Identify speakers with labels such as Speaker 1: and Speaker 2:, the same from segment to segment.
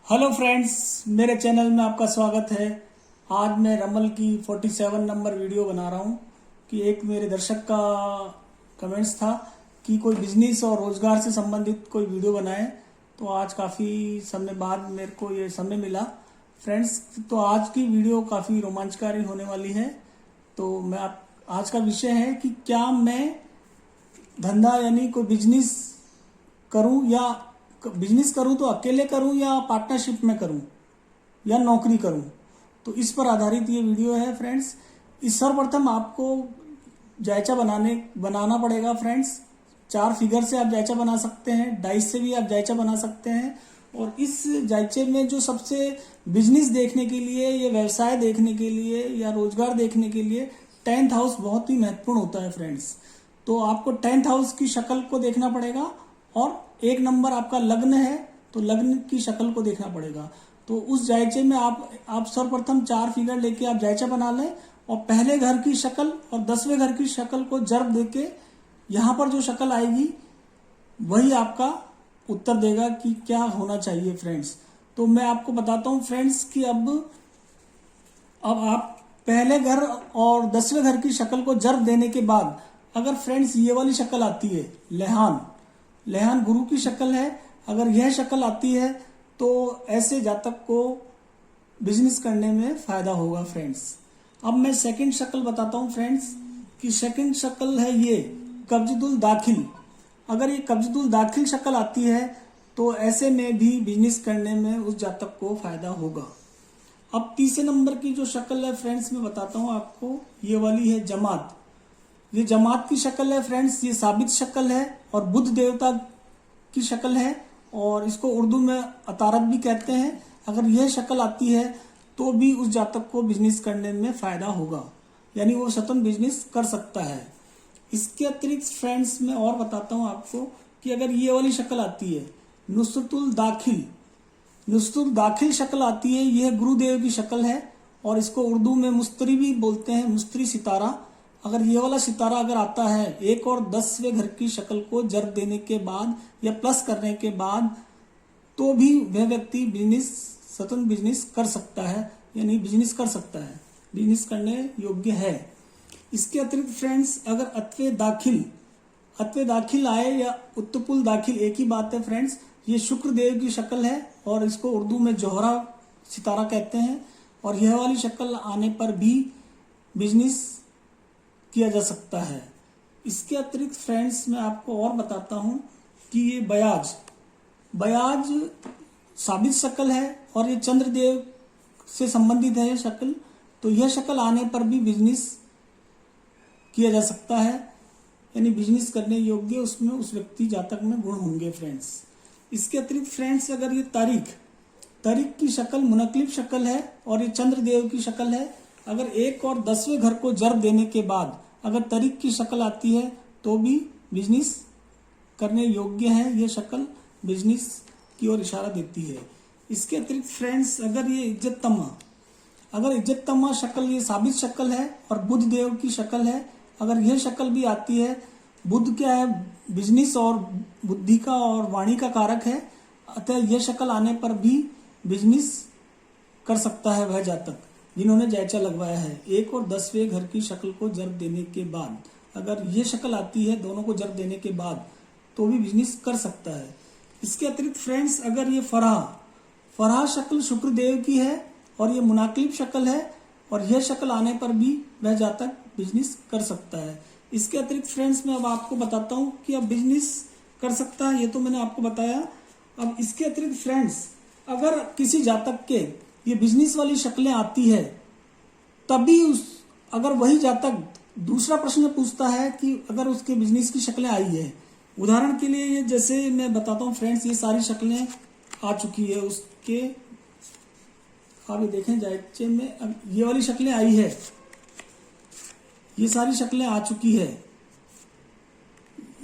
Speaker 1: Hello friends, मेरे channel में आपका स्वागत है। आज मैं रमल की 47 नंबर वीडियो बना रहा हूँ कि एक मेरे दर्शक का कमेंट्स था कि कोई बिजनेस और रोजगार से संबंधित कोई वीडियो बनाए। तो आज काफ़ी समय बाद मेरे को ये समय मिला फ्रेंड्स। तो आज की वीडियो काफ़ी रोमांचकारी होने वाली है। तो आज का विषय है कि क्या मैं धंधा यानी कोई बिजनेस करूं तो अकेले करूं या पार्टनरशिप में करूं या नौकरी करूं। तो इस पर आधारित ये वीडियो है फ्रेंड्स। इस सर्वप्रथम आपको जायचा बनाना पड़ेगा फ्रेंड्स। 4 फिगर से आप जायचा बना सकते हैं, डाइस से भी आप जायचा बना सकते हैं। और इस जायचे में जो सबसे बिजनेस देखने के लिए या व्यवसाय देखने के लिए या रोजगार देखने के लिए 10th हाउस बहुत ही महत्वपूर्ण होता है फ्रेंड्स। तो आपको 10th हाउस की शक्ल को देखना पड़ेगा और 1 नंबर आपका लग्न है तो लग्न की शक्ल को देखना पड़ेगा। तो उस जायचे में आप सर्वप्रथम 4 फिगर लेके आप जायचा बना लें और पहले घर की शक्ल और 10वें घर की शक्ल को जर्ब देके यहाँ पर जो शक्ल आएगी वही आपका उत्तर देगा कि क्या होना चाहिए फ्रेंड्स। तो मैं आपको बताता हूँ फ्रेंड्स कि अब आप पहले घर और 10वें घर की शक्ल को जर्ब देने के बाद अगर फ्रेंड्स ये वाली शक्ल आती है लेहान गुरु की शक्ल है, अगर यह शक्ल आती है तो ऐसे जातक को बिजनेस करने में फायदा होगा फ्रेंड्स। अब मैं सेकंड शक्ल बताता हूं फ्रेंड्स कि सेकंड शक्ल है ये कब्जदुल दाखिल। अगर ये कब्जदुल दाखिल शक्ल आती है तो ऐसे में भी बिजनेस करने में उस जातक को फायदा होगा। अब तीसरे नंबर की जो शक्ल है फ्रेंड्स मैं बताता हूं आपको, ये वाली है जमात। ये जमात की शक्ल है फ्रेंड्स, ये साबित शक्ल है और बुद्ध देवता की शक्ल है और इसको उर्दू में अतारत भी कहते हैं। अगर यह शक्ल आती है तो भी उस जातक को बिजनेस करने में फायदा होगा, यानी वो स्वतंत्र बिजनेस कर सकता है। इसके अतिरिक्त फ्रेंड्स मैं और बताता हूं आपको कि अगर ये वाली शक्ल आती है नुस्रतुल दाखिल शक्ल आती है, यह गुरुदेव की शक्ल है और इसको उर्दू में मुस्तरी भी बोलते हैं, मुस्तरी सितारा। अगर ये वाला सितारा अगर आता है 1 और 10वें घर की शक्ल को जर्ब देने के बाद या प्लस करने के बाद तो भी वह व्यक्ति स्वतंत्र बिजनेस कर सकता है, यानी बिजनेस कर सकता है, बिजनेस करने योग्य है। इसके अतिरिक्त फ्रेंड्स अगर अत्वे दाखिल आए या उत्तपुल दाखिल एक ही बात है फ्रेंड्स। ये शुक्र देव की शक्ल है और इसको उर्दू में जोहरा सितारा कहते हैं और यह वाली शक्ल आने पर भी बिजनेस किया जा सकता है। इसके अतिरिक्त फ्रेंड्स मैं आपको और बताता हूं कि ये बयाज साबित शक्ल है और ये चंद्रदेव से संबंधित है ये शक्ल। तो यह शक्ल आने पर भी बिजनेस किया जा सकता है, यानी बिजनेस करने योग्य उसमें उस व्यक्ति जातक में गुण होंगे फ्रेंड्स। इसके अतिरिक्त फ्रेंड्स अगर ये तारीख की शक्ल मुनक्लिब शक्ल है और ये चंद्रदेव की शक्ल है, अगर 1 और 10वें घर को जर्ब देने के बाद अगर तारीख की शक्ल आती है तो भी बिजनेस करने योग्य है। ये शक्ल बिजनेस की ओर इशारा देती है। इसके अतिरिक्त फ्रेंड्स अगर ये इज्जत तमा शक्ल ये साबित शक्ल है और बुद्ध देव की शक्ल है, अगर यह शक्ल भी आती है, बुद्ध क्या है बिजनेस और बुद्धि का और वाणी का कारक है, अतः यह शक्ल आने पर भी बिजनेस कर सकता है वह जातक जिन्होंने जायचा लगवाया है। 1 और 10वें घर की शक्ल को जर्ब देने के बाद अगर ये शक्ल आती है दोनों को जर्ब देने के बाद तो भी बिजनेस कर सकता है। इसके अतिरिक्त फ्रेंड्स अगर ये फराह शक्ल शुक्र देव की है और ये मुनाकिब शक्ल है और यह शक्ल आने पर भी वह जातक बिजनेस कर सकता है। इसके अतिरिक्त फ्रेंड्स मैं अब आपको बताता हूँ कि अब बिजनेस कर सकता है, ये तो मैंने आपको बताया। अब इसके अतिरिक्त फ्रेंड्स अगर किसी जातक के ये बिजनेस वाली शक्लें आती है तभी अगर वही जातक दूसरा प्रश्न पूछता है कि अगर उसके बिजनेस की शक्लें आई है, उदाहरण के लिए ये जैसे मैं बताता हूँ फ्रेंड्स, ये सारी शक्लें आ चुकी है उसके, आप ये देखें जायचे में ये वाली शक्लें आई है, ये सारी शक्लें आ चुकी है,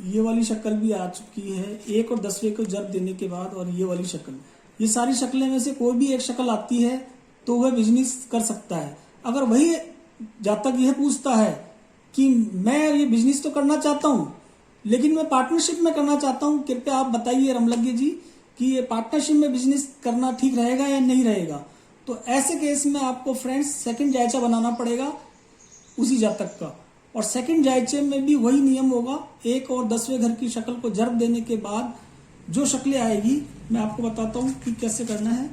Speaker 1: ये वाली शक्ल भी आ चुकी है 1 और 10वें को जर्ब देने के बाद और ये वाली शक्ल, ये सारी शक्लें में से कोई भी एक शक्ल आती है तो वह बिजनेस कर सकता है। अगर वही जातक यह पूछता है कि मैं ये बिजनेस तो करना चाहता हूं लेकिन मैं पार्टनरशिप में करना चाहता हूं, कृपया आप बताइए रमलज्ञ जी कि ये पार्टनरशिप में बिजनेस करना ठीक रहेगा या नहीं रहेगा। तो ऐसे केस में आपको फ्रेंड्स सेकंड जायचा बनाना पड़ेगा उसी जातक का, और सेकंड जायचे में भी वही नियम होगा। 1 और 10वें घर की शक्ल को जर्ब देने के बाद जो शक्लें आएगी मैं आपको बताता हूं कि कैसे करना है।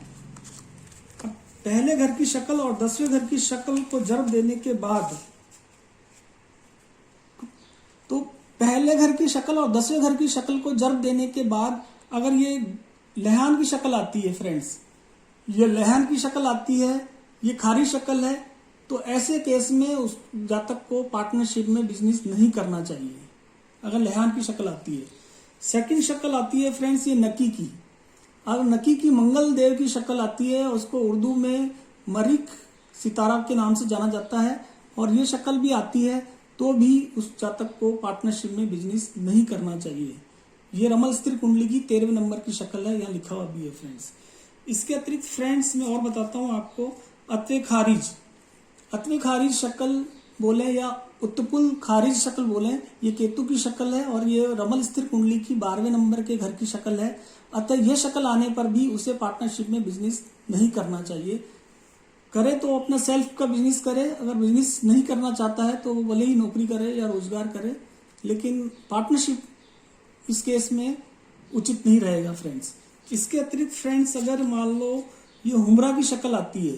Speaker 1: पहले घर की शक्ल और 10वें घर की शक्ल को जर्ब देने के बाद, तो पहले घर की शक्ल और 10वें घर की शक्ल को जर्ब देने के बाद अगर ये लहान की शक्ल आती है फ्रेंड्स, ये लहान की शक्ल आती है, ये खारी शक्ल है, तो ऐसे केस में उस जातक को पार्टनरशिप में बिजनेस नहीं करना चाहिए अगर लहान की शक्ल आती है। सेकंड शक्ल आती है फ्रेंड्स ये नकी की। अगर नकी की मंगल देव की शक्ल आती है, उसको उर्दू में मरिक सितारा के नाम से जाना जाता है, और ये शक्ल भी आती है, तो भी उस जातक को पार्टनरशिप में बिजनेस नहीं करना चाहिए। ये रमल स्थिर कुंडली की 13वें नंबर की शक्ल है, यहाँ लिखा हुआ भी है फ्रेंड्स। इसके अतिरिक्त फ्रेंड्स मैं और बताता हूँ आपको, अत्वे खारिज, अत्वे खारिज शक्ल बोले या उत्तपुल खारिज शक्ल बोले, ये केतु की शक्ल है और ये रमल स्थिर कुंडली की 12वें नंबर के घर की शक्ल है। अतः यह शक्ल आने पर भी उसे पार्टनरशिप में बिजनेस नहीं करना चाहिए। करे तो अपना सेल्फ का बिजनेस करे, अगर बिजनेस नहीं करना चाहता है तो वो भले ही नौकरी करे या रोजगार करे, लेकिन पार्टनरशिप इस केस में उचित नहीं रहेगा फ्रेंड्स। इसके अतिरिक्त फ्रेंड्स अगर मान लो ये हुमरा की शक्ल आती है,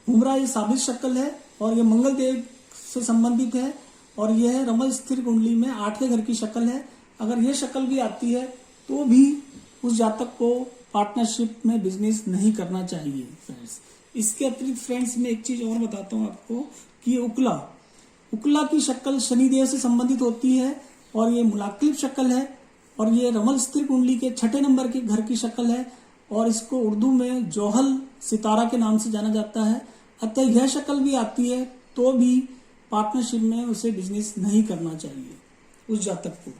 Speaker 1: हुमरा ये साबित शक्ल है और ये मंगल देव से संबंधित है, और यह है रमल स्थिर कुंडली में 8वें घर की शक्ल है। अगर यह शक्ल भी आती है तो भी उस जातक को पार्टनरशिप में बिजनेस नहीं करना चाहिए फ्रेंड्स। इसके अतिरिक्त फ्रेंड्स मैं एक चीज और बताता हूँ आपको कि ये उकला, उकला की शक्ल शनिदेव से संबंधित होती है और ये मुलाक्लिफ शक्ल है, और ये रमल स्थिर कुंडली के 6ठे नंबर के घर की शक्ल है, और इसको उर्दू में जोहल सितारा के नाम से जाना जाता है। अतः यह शक्ल भी आती है तो भी पार्टनरशिप में उसे बिजनेस नहीं करना चाहिए उस जातक को।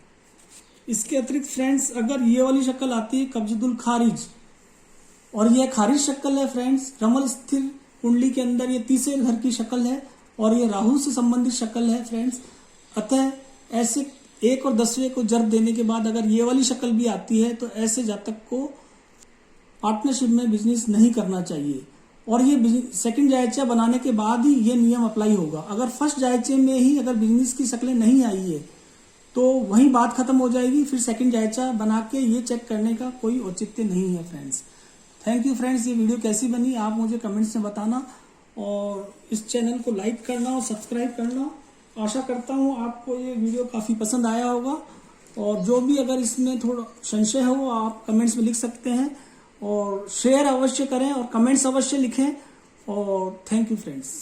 Speaker 1: इसके अतिरिक्त फ्रेंड्स अगर ये वाली शक्ल आती है कब्जदुल खारिज, और यह खारिज शक्ल है फ्रेंड्स, रमल स्थिर कुंडली के अंदर ये 30वें घर की शक्ल है और ये राहु से संबंधित शक्ल है फ्रेंड्स। अतः ऐसे 1 और 10वें को जर्ब देने के बाद अगर ये वाली शक्ल भी आती है तो ऐसे जातक को पार्टनरशिप में बिजनेस नहीं करना चाहिए, और ये सेकंड जायचा बनाने के बाद ही ये नियम अप्लाई होगा। अगर फर्स्ट जायचे में ही अगर बिजनेस की शक्लें नहीं आई है तो वहीं बात खत्म हो जाएगी, फिर सेकंड जायचा बना के ये चेक करने का कोई औचित्य नहीं है फ्रेंड्स। थैंक यू फ्रेंड्स, ये वीडियो कैसी बनी आप मुझे कमेंट्स में बताना, और इस चैनल को लाइक करना और सब्सक्राइब करना। आशा करता हूँ आपको ये वीडियो काफ़ी पसंद आया होगा, और जो भी अगर इसमें थोड़ा संशय हो आप कमेंट्स में लिख सकते हैं, और शेयर अवश्य करें और कमेंट्स अवश्य लिखें, और थैंक यू फ्रेंड्स।